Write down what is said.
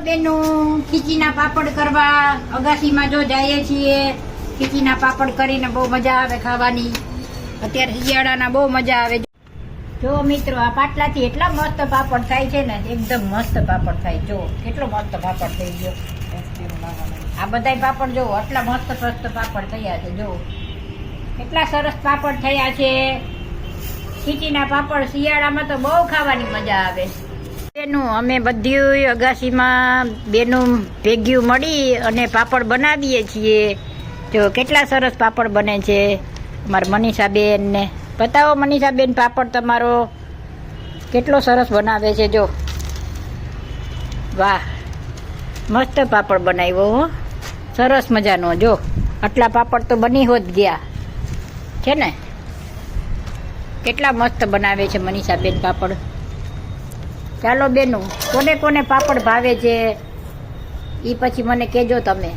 બેનું ખીચીના પાપડ કરવા અગાસીમાં જો જઈએ છીએ. ખીચીના પાપડ કરીને બહુ મજા આવે ખાવાની. અત્યારે શિયાળાના બહુ મજા આવે. જો મિત્રો, આ પાટલાથી એટલા મસ્ત પાપડ થાય છે ને, એકદમ મસ્ત પાપડ થાય. જો કેટલો મસ્ત પાપડ થઈ ગયો. આ બધાય પાપડ જો આટલા મસ્ત મસ્ત પાપડ થયા છે. જો કેટલા સરસ પાપડ થયા છે. ખીચીના પાપડ શિયાળામાં તો બહુ ખાવાની મજા આવે. બેનું અમે બધી અગાસીમાં બેનું ભેગ્યું મળી અને પાપડ બનાવીએ છીએ. જો કેટલા સરસ પાપડ બને છે. અમારા મનીષાબેન ને બતાવો. મનીષાબેન, પાપડ તમારો કેટલો સરસ બનાવે છે. જો વાહ, મસ્ત પાપડ બનાવ્યો હો, સરસ મજાનો. જો આટલા પાપડ તો બની હોત ગયા છે ને. કેટલા મસ્ત બનાવે છે મનીષાબેન પાપડ. ચાલો બેનું, કોને કોને પાપડ ભાવે છે એ પછી મને કહેજો તમે.